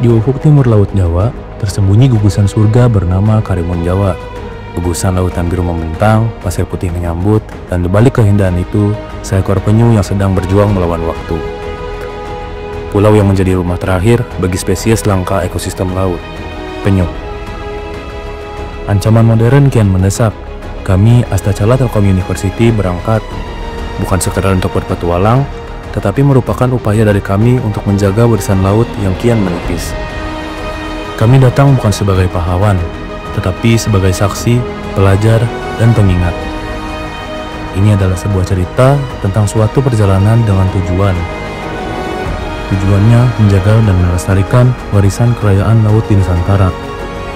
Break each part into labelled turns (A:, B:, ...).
A: Di ufuk timur Laut Jawa, tersembunyi gugusan surga bernama Karimun Jawa. Gugusan lautan biru membentang, pasir putih menyambut, dan di balik keindahan itu, seekor penyu yang sedang berjuang melawan waktu. Pulau yang menjadi rumah terakhir bagi spesies langka ekosistem laut, penyu. Ancaman modern kian mendesak. Kami, Astacala Telkom University, berangkat bukan sekedar untuk berpetualang, tetapi merupakan upaya dari kami untuk menjaga warisan laut yang kian menipis. Kami datang bukan sebagai pahlawan, tetapi sebagai saksi, pelajar, dan pengingat. Ini adalah sebuah cerita tentang suatu perjalanan dengan tujuan. Tujuannya menjaga dan melestarikan warisan kekayaan laut di Nusantara,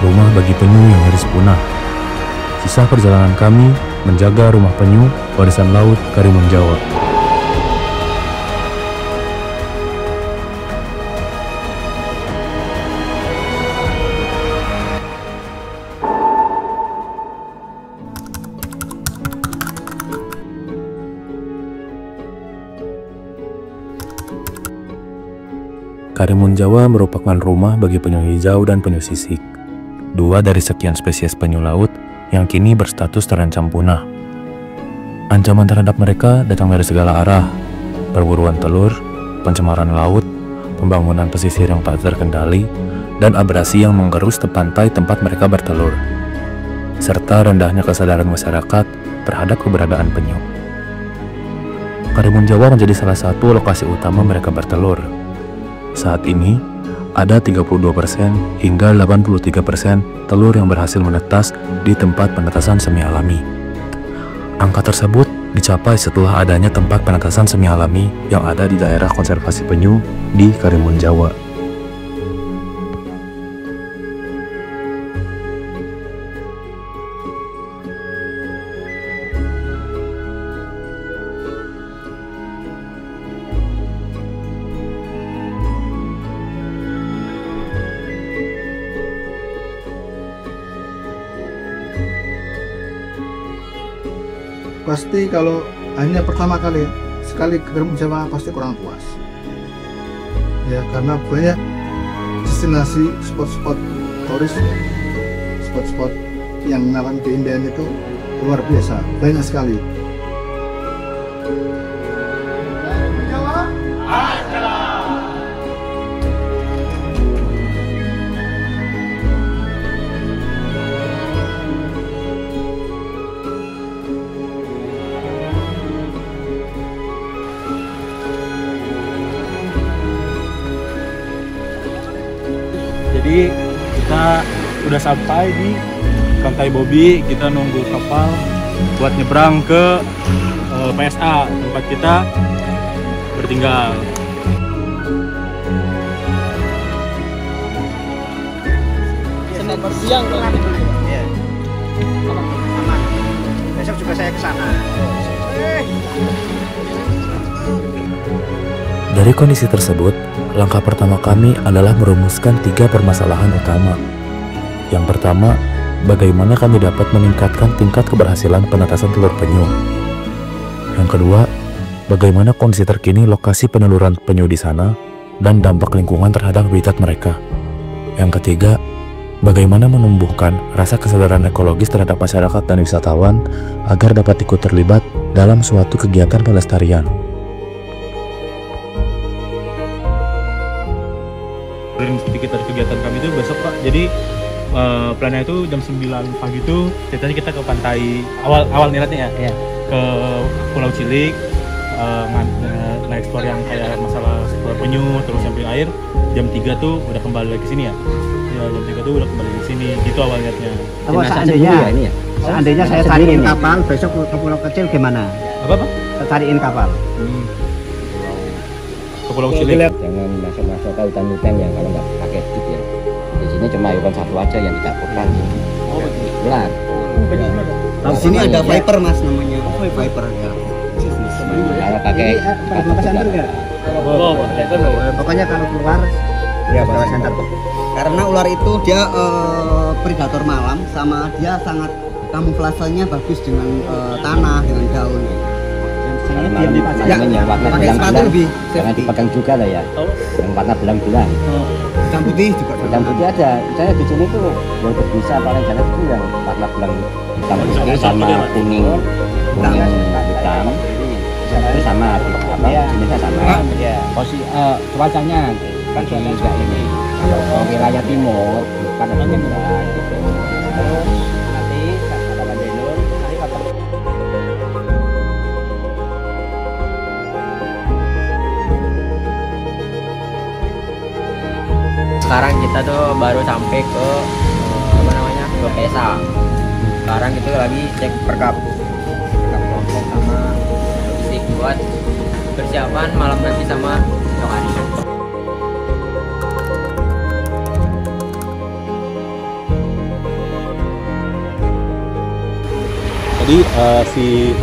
A: rumah bagi penyu yang nyaris punah. Kisah perjalanan kami menjaga rumah penyu, warisan laut Karimun Jawa. Karimun Jawa merupakan rumah bagi penyu hijau dan penyu sisik, dua dari sekian spesies penyu laut yang kini berstatus terancam punah. Ancaman terhadap mereka datang dari segala arah: perburuan telur, pencemaran laut, pembangunan pesisir yang tak terkendali, dan abrasi yang menggerus pantai tempat mereka bertelur, serta rendahnya kesadaran masyarakat terhadap keberadaan penyu. Karimun Jawa menjadi salah satu lokasi utama mereka bertelur. Saat ini, ada 32% hingga 83% telur yang berhasil menetas di tempat penetasan semi alami. Angka tersebut dicapai setelah adanya tempat penetasan semi alami yang ada di daerah konservasi penyu di Karimun Jawa.
B: Pasti kalau hanya pertama kali sekali ke Karimun Jawa pasti kurang puas ya, karena banyak destinasi spot-spot turis, spot-spot yang menawarkan keindahan itu luar biasa, banyak sekali.
C: Jadi kita udah sampai di Pantai Bobi, kita nunggu kapal buat nyebrang ke PSA, tempat kita bertinggal.
D: Selamat siang. Iya. Aman. Besok juga saya ke sana.
A: Dari kondisi tersebut, langkah pertama kami adalah merumuskan 3 permasalahan utama. Yang pertama, bagaimana kami dapat meningkatkan tingkat keberhasilan penetasan telur penyu. Yang kedua, bagaimana kondisi terkini lokasi peneluran penyu di sana dan dampak lingkungan terhadap habitat mereka. Yang ketiga, bagaimana menumbuhkan rasa kesadaran ekologis terhadap masyarakat dan wisatawan agar dapat ikut terlibat dalam suatu kegiatan pelestarian.
C: Sedikit dari kegiatan kami itu besok Pak, jadi plannya itu jam 9 pagi itu ceritanya kita ke pantai awal niatnya ya, ke Pulau Cilik, nge-explore yang kayak masalah sekolah penyu, terus sampai air. Jam 3 tuh udah kembali lagi ke sini ya, jam 3 tuh udah kembali ke sini, gitu awal niatnya.
D: Seandainya saya cariin kapal besok ke pulau kecil gimana?
C: Apa?
D: Saya cariin kapal
C: ke Pulau Cilik.
E: Jangan masuk-masuk ke hutan-hutan yang kalau nggak pakai jeep ya. Di sini cuma hewan satu aja yang dicampurkan.
C: Oh betul.
E: Ular.
D: Di sini ada viper mas namanya. Viper ya.
E: Kalau pakai
D: bawa center nggak? Pokoknya kalau keluar ya bawa center. Karena ular itu dia predator malam, sama dia sangat kamuflasenya bagus dengan tanah, dengan daun.
E: yang warna belang-belang, jangan dipegang juga lah ya, yang warna belang-belang.
D: Hitam putih juga.
E: Hitam putih ada. Saya di sini tuh yang berbisa paling banyak itu yang warna belang hitam putih sama kuning hitam. Itu sama apa? Jenisnya sama. Posisi cuacanya kan juga ini. Kalau wilayah timur kan ada merah gitu. Terus nanti kata Pak Denur, nanti kata
F: sekarang kita tuh baru sampai ke apa namanya ke PESA. Sekarang itu lagi cek perkap kelompok sama logistik buat persiapan malam nanti sama besok hari.
C: Tadi si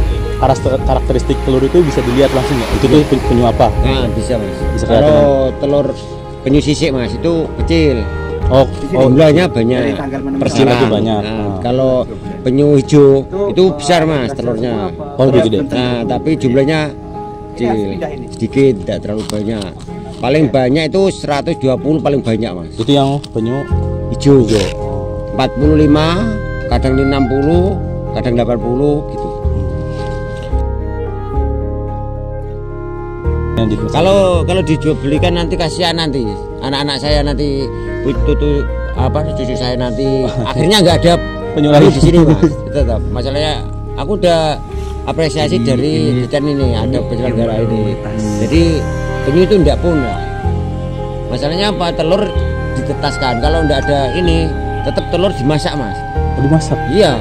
C: karakteristik telur itu bisa dilihat langsung ya. Itu tuh penyu apa?
E: Nah, bisa Mas.
C: Bisa kelihatan.
E: Kalau telur penyu sisik Mas itu kecil.
C: Oh,
E: Jumlahnya banyak.
C: persil itu
E: Nah,
C: banyak.
E: nah, kalau penyu hijau itu besar Mas telurnya.
C: Oh, lebih gede.
E: Nah, tapi jumlahnya kecil, sedikit, tidak terlalu banyak. Paling banyak itu 120 paling banyak Mas.
C: Itu yang penyu
E: Hijau. 45, kadang 60, kadang 80 gitu. Kalau dijual belikan nanti kasihan nanti anak-anak saya nanti cucu saya nanti akhirnya nggak ada
C: penyu lagi
E: di sini Mas. Tetap masalahnya aku udah apresiasi dari Dijen ini ada penyelenggara ini. Jadi penyu itu enggak punah. Masalahnya apa? Telur ditetaskan. Kalau enggak ada ini tetap telur dimasak Mas.
C: dimasak.
E: Iya.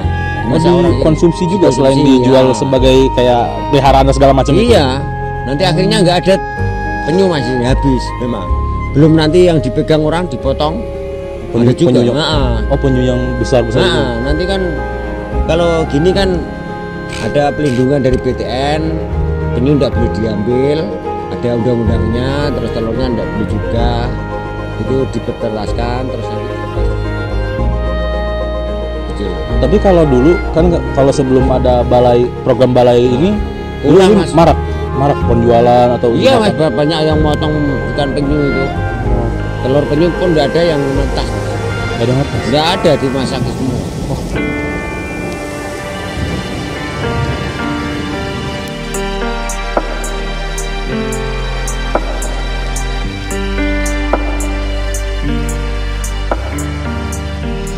E: Dimasak orang
C: konsumsi juga
E: konsumsi,
C: selain dijual
E: ya.
C: sebagai kayak peliharaan dan segala macam itu.
E: Iya. Nanti akhirnya nggak ada penyu masih habis memang. Belum nanti yang dipegang orang dipotong.
C: Penyu,
E: ada juga.
C: penyu yang, oh penyu yang besar-besar itu.
E: Nanti kan kalau gini kan ada pelindungan dari BTN, penyu nggak boleh diambil, ada undang-undangnya, terus telurnya nggak boleh juga, itu dipeterlaskan terus nanti dilepas. Kecil.
C: Tapi kalau dulu kan kalau sebelum ada program balai ini, dulu
E: Ulang,
C: ini
E: Mas.
C: marak penjualan atau
E: Iya Mas,
C: apa?
E: banyak yang motong ikan penyu itu. Telur penyu pun nggak ada yang mentah,
C: Nggak ada ngerti.
E: nggak ada dimasak semua.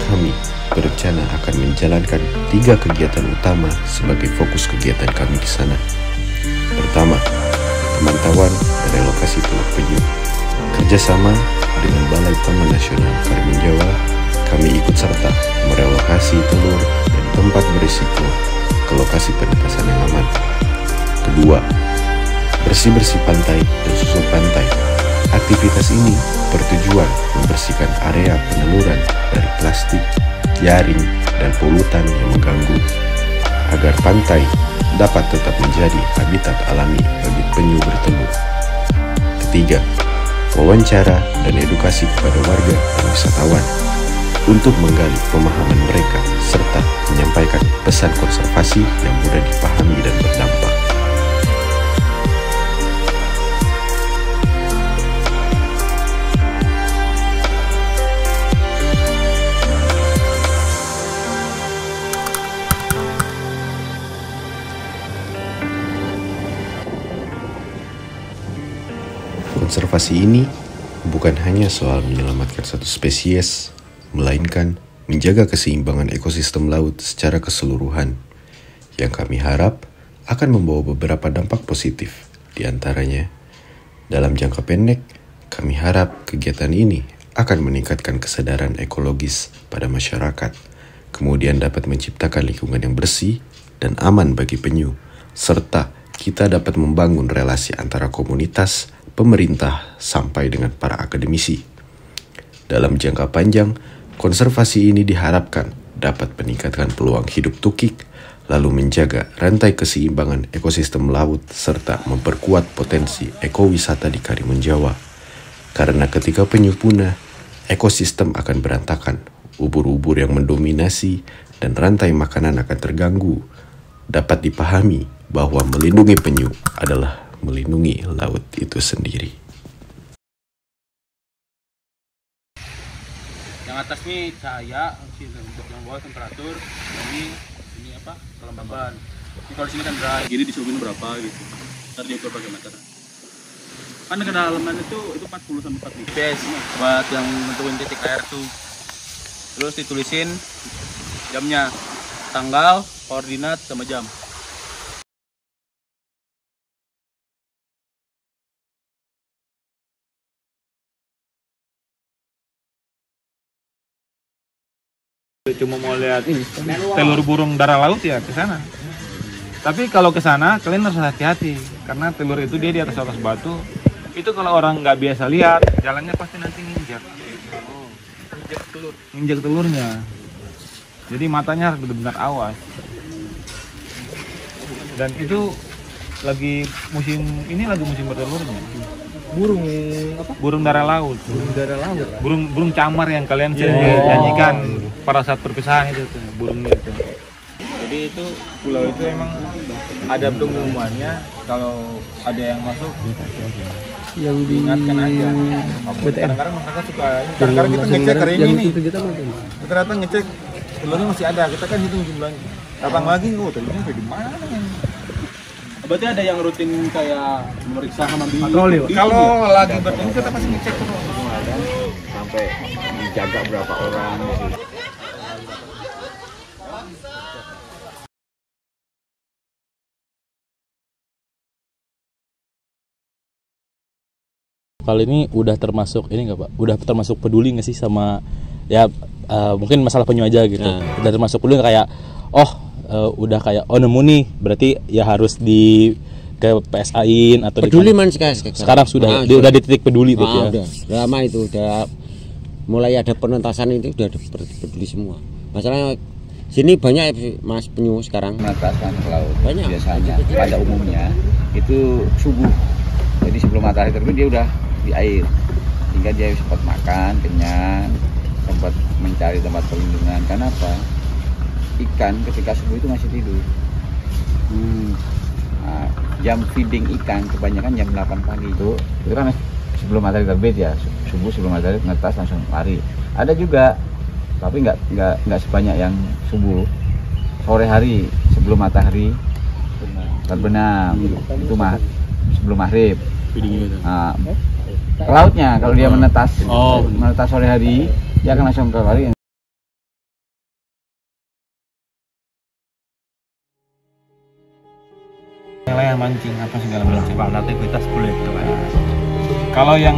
G: Kami berencana akan menjalankan 3 kegiatan utama sebagai fokus kegiatan kami di sana. Pertama, pemantauan dan relokasi telur penyu. Kerjasama dengan Balai Taman Nasional Karimun Jawa, kami ikut serta merelokasi telur dan tempat berisiko ke lokasi penetasan yang aman. Kedua, bersih-bersih pantai dan susun pantai. Aktivitas ini bertujuan membersihkan area peneluran dari plastik, jaring, dan polutan yang mengganggu, agar pantai dapat tetap menjadi habitat alami bagi penyu bertelur. Ketiga, wawancara dan edukasi kepada warga dan wisatawan untuk menggali pemahaman mereka serta menyampaikan pesan konservasi yang mudah dipahami dan berdampak. Konservasi ini bukan hanya soal menyelamatkan satu spesies, melainkan menjaga keseimbangan ekosistem laut secara keseluruhan, yang kami harap akan membawa beberapa dampak positif. Di antaranya, dalam jangka pendek, kami harap kegiatan ini akan meningkatkan kesadaran ekologis pada masyarakat, kemudian dapat menciptakan lingkungan yang bersih dan aman bagi penyu, serta kita dapat membangun relasi antara komunitas, pemerintah, sampai dengan para akademisi. Dalam jangka panjang, konservasi ini diharapkan dapat meningkatkan peluang hidup tukik, lalu menjaga rantai keseimbangan ekosistem laut, serta memperkuat potensi ekowisata di Karimun Jawa. Karena ketika penyu punah, ekosistem akan berantakan, ubur-ubur yang mendominasi, dan rantai makanan akan terganggu. Dapat dipahami bahwa melindungi penyu adalah melindungi laut itu sendiri.
C: atas nih cahaya, untuk yang bawah temperatur, ini apa kelembaban. Ini kalau di sini kan dry, gini disuhuin berapa gitu. Ntar diukur pakai meter. Kan kedalaman itu 40 sampai 40 fps buat yang nentuin titik air tuh. Terus ditulisin jamnya, tanggal, koordinat sama jam.
H: Cuma mau lihat telur burung dara laut ya ke sana. Tapi kalau ke sana kalian harus hati-hati karena telur itu dia di atas batu. Itu kalau orang nggak biasa lihat, jalannya pasti nanti nginjak. Nginjak telurnya. Jadi matanya harus benar-benar awas. Dan itu lagi musim bertelurnya.
C: Burung apa?
H: Burung dara laut.
C: Burung dara laut.
H: Burung camar yang kalian sering nyanyikan pada saat perpisahan itu tuh, burungnya itu. Jadi itu pulau itu emang ada pengumumannya kalau ada yang masuk yang diingatkan aja. Kadang-kadang masyarakat suka. Kadang-kadang kita ngecek hari ini nih. Ternyata ngecek telurnya masih ada. Kita kan hitung jumlahnya. Datang lagi, telurnya dari mana?
C: Berarti ada yang rutin kayak memeriksa sama
H: patroli. Kalau lagi bertemu kita pasti ngecek terus.
E: Sampai dijaga berapa orang.
A: Kali ini udah termasuk ini nggak Pak? Udah termasuk peduli nggak sih sama ya mungkin masalah penyu aja gitu. Udah termasuk peduli kayak udah kayak nemu nih berarti ya harus di ke PSA-in atau
E: peduli man
A: sekarang sudah udah di titik peduli berarti ya.
E: Udah lama itu udah mulai ada penentasan itu udah peduli semua. Masalahnya sini banyak mas penyu sekarang
I: menetapkan ke laut.
E: Banyak.
I: Biasanya pada umumnya itu subuh. Jadi sebelum matahari terbit dia udah di air sehingga dia sempat makan kenyang, sempat mencari tempat perlindungan. Karena apa? Ikan ketika subuh itu masih tidur. Nah, jam feeding ikan kebanyakan jam 8 pagi itu kan sebelum matahari terbit ya, subuh sebelum matahari menetas langsung lari. Ada juga tapi nggak sebanyak yang subuh, sore hari sebelum matahari terbenam itu sebelum maghrib. Nah, lautnya kalau dia menetas sore hari dia akan langsung ke lari.
H: Nelayan mancing apa segala macam. Pak, aktivitas kulit tuh kan. Kalau yang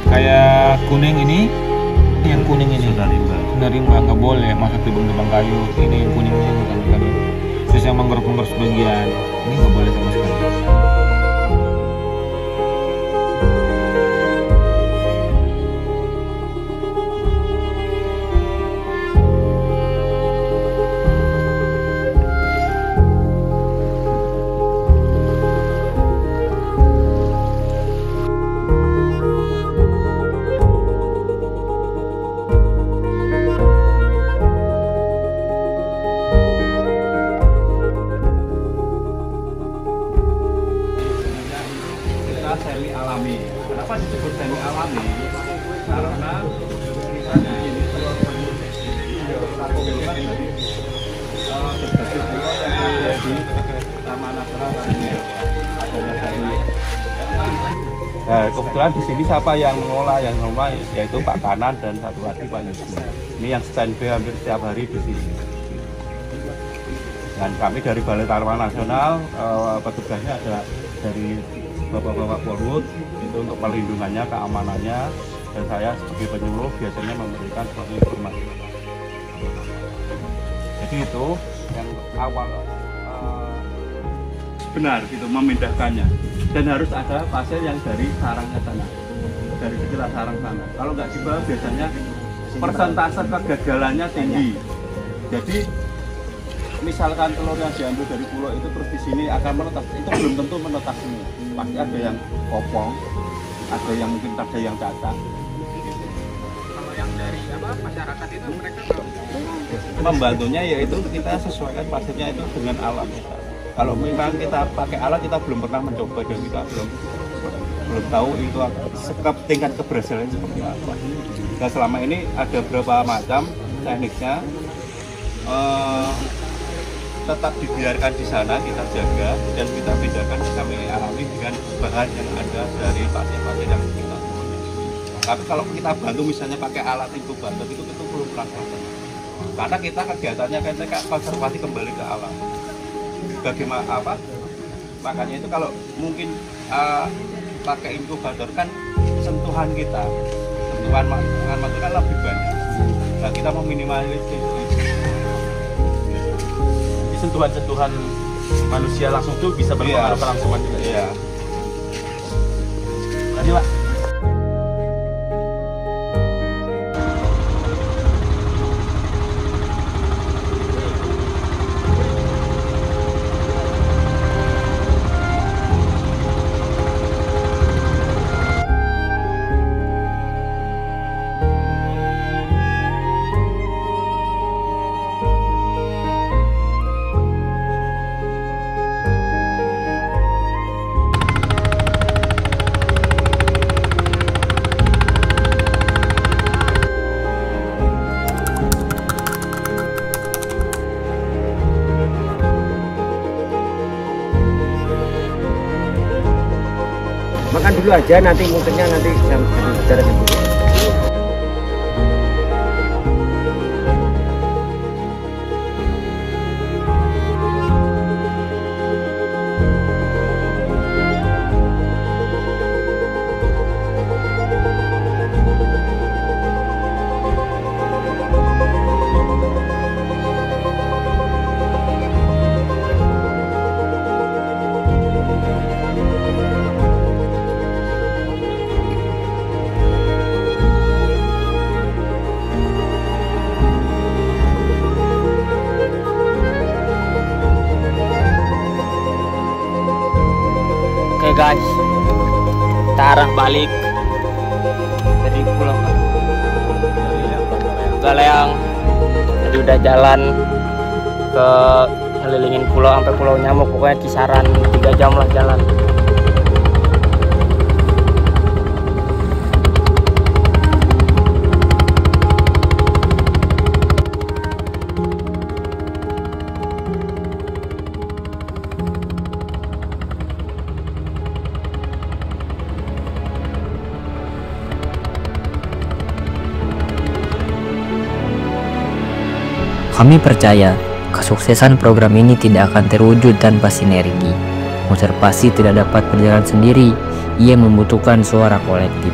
H: kayak kuning ini, sudah rimba nggak boleh masuk tebang kayu. Ini yang kuning ini bukan. Terus yang mangrove sebagian ini nggak boleh sama sekali. Semi alami. Kenapa disebut semi alami? Karena ini telur penyu satu bulan di Taman Nasional Nah, kebetulan di sini siapa yang mengelola, yaitu Pak Kanan dan satu lagi Pak Yusuf. Ini yang standby hampir setiap hari di sini. Dan kami dari Balai Taman Nasional petugasnya ada dari Bapak-bapak Polhut itu untuk perlindungannya, keamanannya, dan saya sebagai penyuluh biasanya memberikan suatu informasi. Jadi itu yang awal benar gitu memindahkannya, dan harus ada pasien yang dari sarangnya sana, dari sekitar sarang sana. Kalau nggak dibawa biasanya persentase kegagalannya tinggi. Jadi misalkan telur yang diambil dari pulau itu terus di sini akan menetas, itu belum tentu menetas semua. Pasti ada yang kopong, ada yang mungkin ada yang cacat.
F: Kalau yang dari masyarakat itu mereka
H: membantunya yaitu kita sesuaikan pasiennya itu dengan alat. Kalau memang kita pakai alat kita belum pernah mencoba dan kita belum
J: belum tahu itu tingkat keberhasilannya seperti apa. Nah selama ini ada beberapa macam tekniknya, tetap dibiarkan di sana, kita jaga dan kita bedakan kami alami dengan bahan yang ada dari pasien-pasien yang kita. Tapi kalau kita bantu misalnya pakai alat inkubator itu perlu pelan-pelan. Karena kita kegiatannya kan konservasi kembali ke alam. Bagaimana apa? Makanya itu kalau mungkin pakai inkubator kan sentuhan kita, sentuhan itu kan lebih banyak. Nah kita mau minimalisir
C: sentuhan-sentuhan manusia langsung tuh bisa berpengaruh ke langsungan juga.
J: Iya.
C: Tadi Pak.
E: Makan dulu aja, nanti muternya nanti secara sendiri.
F: Oke guys, kita arah balik dari Pulau Galeang. Tadi udah jalan ke ngelilingin pulau sampai Pulau Nyamuk, pokoknya kisaran 3 jam lah jalan. Kami percaya kesuksesan program ini tidak akan terwujud tanpa sinergi. Konservasi tidak dapat berjalan sendiri, ia membutuhkan suara kolektif.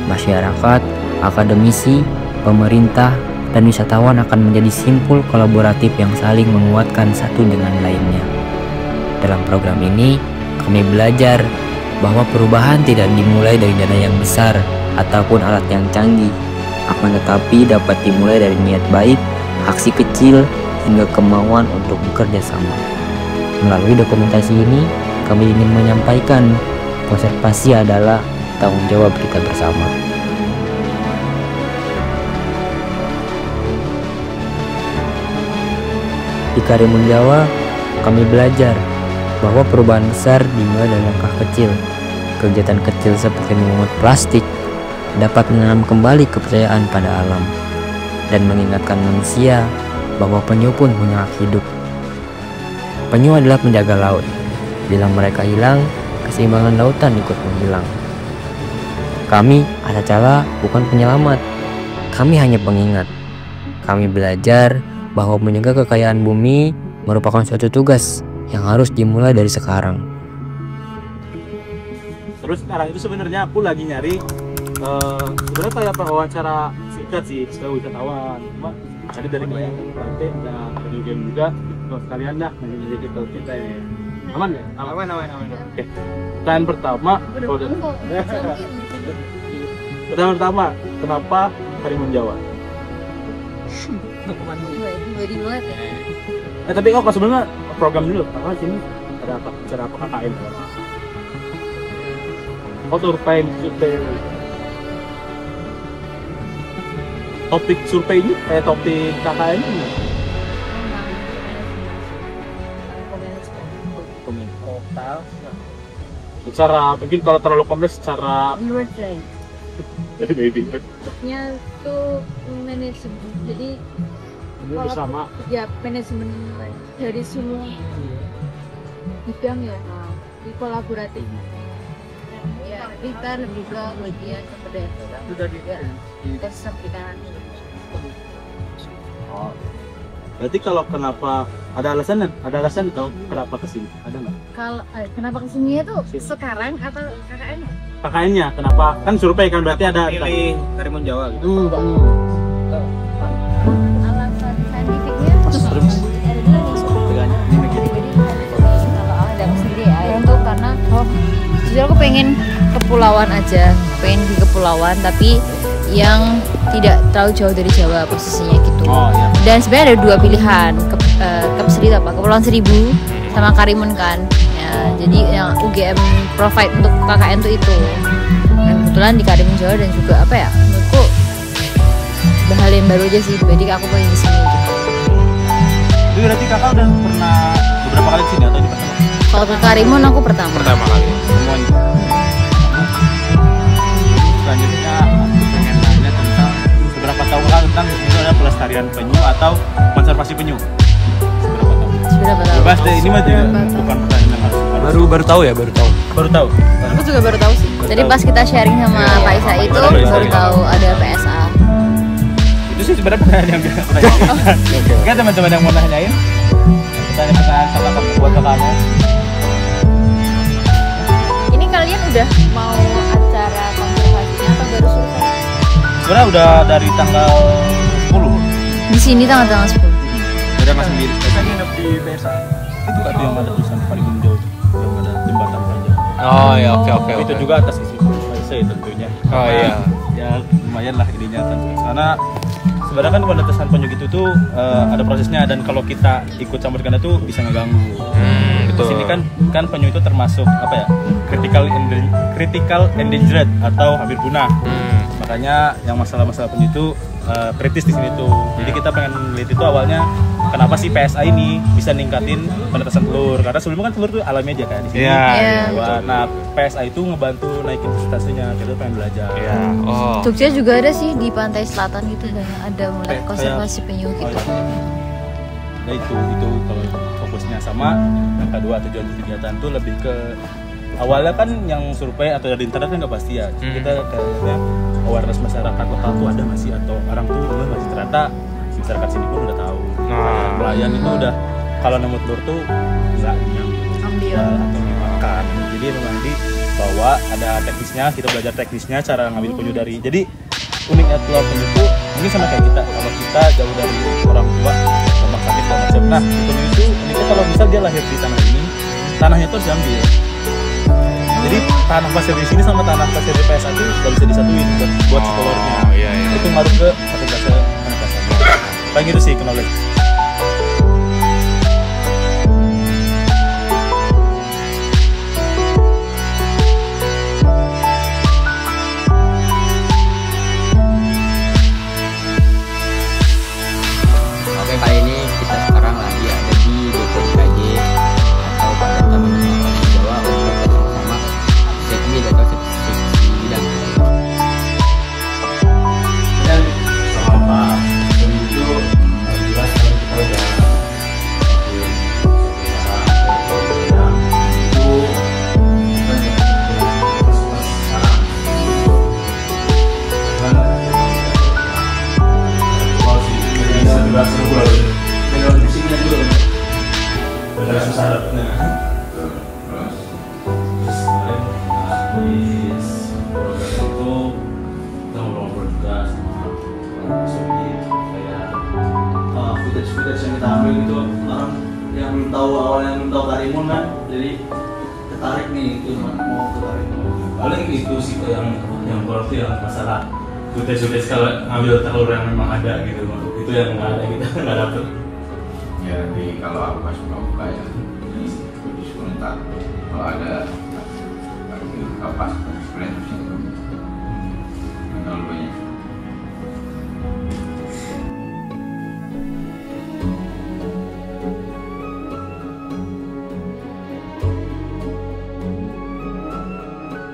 F: Masyarakat, akademisi, pemerintah, dan wisatawan akan menjadi simpul kolaboratif yang saling menguatkan satu dengan lainnya. Dalam program ini, kami belajar bahwa perubahan tidak dimulai dari dana yang besar ataupun alat yang canggih, akan tetapi dapat dimulai dari niat baik, aksi kecil, hingga kemauan untuk bekerja sama. Melalui dokumentasi ini, kami ingin menyampaikan konservasi adalah tanggung jawab kita bersama. Di Karimun Jawa, kami belajar bahwa perubahan besar dimulai dari langkah kecil. Kegiatan kecil seperti memungut plastik dapat menanam kembali kepercayaan pada alam dan mengingatkan manusia bahwa penyu pun punya hak hidup. Penyu adalah penjaga laut. Bila mereka hilang, keseimbangan lautan ikut menghilang. Kami, Asa Cala, bukan penyelamat. Kami hanya pengingat. Kami belajar bahwa menjaga kekayaan bumi merupakan suatu tugas yang harus dimulai dari sekarang.
C: Terus sekarang itu sebenarnya aku lagi nyari sebenarnya kayak wawancara singkat sih ke wisatawan. Cuma tadi dari banyak nanti dan video game juga terus sekalian dah menjadi kita ini. Aman ya? Aman. Oke. Pertanyaan pertama, kenapa Karimun Jawa? Tapi kok sebenarnya program dulu, karena sini ada apa? Cara apa KKN? Oh, survei. Topik survei ini, topik KKN ini. Secara mungkin kalau terlalu kompleks secara
K: Menurut saya,
C: baby
K: nya tuh manajemen. Jadi
C: bersama
K: ya manajemen dari semua bidang ya, di kolaboratif. Ya kita lebih ke bagian kemudian sudah juga proses perikanan.
C: Oh. Berarti kalau kenapa ada alasan atau kenapa kesini? Ada nggak?
K: Kalau kenapa kesini itu sekarang atau KKN?
C: KKN-nya kenapa? Kan survei kan berarti ada
H: pilih Karimun Jawa gitu.
K: Alasan saintifiknya ada dua nih. Kalau ada aku sendiri ya itu karena jujur aku pengen kepulauan aja, pengen di kepulauan tapi yang tidak terlalu jauh dari Jawa posisinya gitu.
C: Iya.
K: Dan sebenarnya ada dua pilihan, Kepulauan Seribu sama Karimun kan. Ya, jadi yang UGM provide untuk KKN tuh itu. Dan kebetulan di Karimun Jawa dan juga apa ya? Menurutku hal yang baru aja sih. Jadi aku pengen di sini gitu.
C: Jadi berarti kakak udah pernah beberapa kali di sini atau di pertama?
K: Kalau ke Karimun aku pertama.
H: Pertama kali semuanya.
C: Selanjutnya aku pengen nanya tentang seberapa tahu kakak tentang itu ada pelestarian penyu atau konservasi penyu?
K: Seberapa tahu?
C: Bebas deh, ini mah juga bukan pertanyaan yang harus.
A: Baru tahu ya, baru tahu.
C: Baru tahu.
K: Aku juga baru tahu sih. Jadi pas kita sharing sama Pak Isa itu baru tahu ada PSA.
C: Itu sih sebenarnya pertanyaan yang biasa. Oke, teman-teman yang mau nanyain pertanyaan kakak buat kakakmu.
K: Ini kalian udah mau acara konservasinya atau baru survei?
C: Sebenarnya udah dari tanggal 10.
K: Di sini tanggal 10.
C: Udah nggak sendiri. Saya nginep di PSA. Itu kan yang ada tulisan Karimun Jawa, yang ada jembatan panjang.
A: Oh ya, oke.
C: Itu juga atas isi PSA tentunya.
A: Oh iya.
C: Ya lumayan lah ininya kan. Karena sebenarnya kan pembatasan penyu gitu tuh ada prosesnya dan kalau kita ikut campur karena tuh bisa ngeganggu.
A: Betul.
C: Di sini kan penyu itu termasuk apa ya? Critical endangered atau hampir punah. Makanya yang masalah-masalah penyu itu kritis di sini tuh. Jadi kita pengen lihat itu awalnya kenapa sih PSA ini bisa ningkatin penetasan telur? Karena sebelumnya kan telur tuh alami aja kan di sini. Nah, PSA itu ngebantu naikin persentasenya. Kita pengen belajar.
K: Jogja juga ada sih di pantai selatan gitu, ada mulai konservasi penyu gitu.
C: Nah itu kalau fokusnya sama. Yang kedua tujuan kegiatan tuh lebih ke awalnya kan yang survei atau dari internet kan nggak pasti ya. Kita kayaknya awareness masyarakat lokal tuh ada nggak sih atau orang tuh nggak sih, ternyata masyarakat sini pun udah tahu. Nelayan itu udah kalau nemu telur tuh nggak
K: ambil
C: atau dimakan. Jadi memang dibawa ada teknisnya, kita belajar teknisnya cara ngambil penyu dari. Jadi uniknya telur penyu itu mungkin sama kayak kita. Kalau kita jauh dari orang tua, gampang sakit segala macam. Nah penyu itu uniknya kalau misal dia lahir di tanah ini, tanahnya tuh harus diambil. Jadi tanah pasir di sini sama tanah pasir di PSA itu nggak bisa disatuin buat si telurnya. Itu ngaruh ke persentase penetasannya. Paling gitu sih knowledge.
F: Oke, kali ini kita sekarang lagi ada di BPKJ atau Badan Taman Nasional Jawa untuk bersama Sekmi atau seksi bidang.
C: Dan sama itu jelas kita udah footage yang kita ambil gitu, orang yang belum tahu awalnya belum tahu Karimun kan, jadi tertarik nih itu mau ke Karimun. Paling itu sih yang berarti yang masalah footage kalau ngambil telur yang memang ada gitu, itu yang nggak ada kita nggak dapet.
L: Ya nanti kalau aku pas buka ya di sebentar kalau ada lagi kapas sebenarnya terus itu terlalu banyak.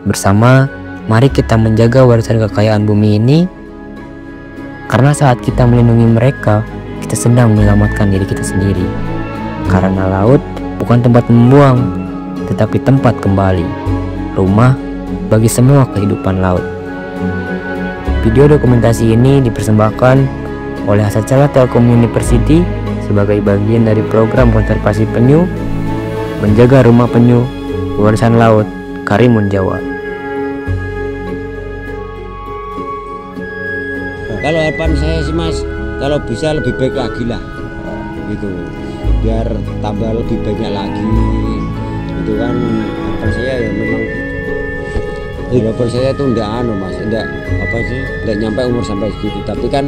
M: Bersama, mari kita menjaga warisan kekayaan bumi ini, karena saat kita melindungi mereka, kita sedang menyelamatkan diri kita sendiri. Karena laut bukan tempat membuang, tetapi tempat kembali, rumah bagi semua kehidupan laut. Video dokumentasi ini dipersembahkan oleh Asacala Telkom University sebagai bagian dari program konservasi penyu, menjaga rumah penyu, warisan laut, Karimun Jawa.
E: Kalau harapan saya sih Mas, kalau bisa lebih baik lagi lah, gitu, biar tambah lebih banyak lagi, itu kan harapan saya ya memang. Harapan saya itu enggak Mas, enggak apa sih, enggak nyampe umur sampai segitu, tapi kan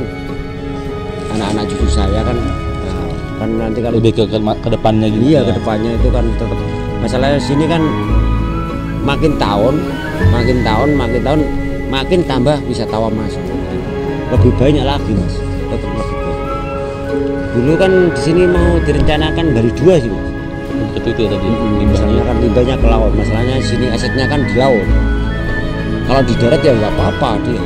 E: anak-anak cucu saya kan nanti kalau
C: lebih ke depannya gitu.
E: Iya, ke depannya itu kan tetap masalahnya sini kan makin tahun makin tambah wisatawan Mas. Lebih banyak lagi Mas, tetap lebih banyak. Dulu kan di sini mau direncanakan dari 2 sih Mas.
C: Itu tadi.
E: Misalnya kan limbahnya ke laut, masalahnya sini asetnya kan di laut. Kalau di darat ya nggak apa-apa dia.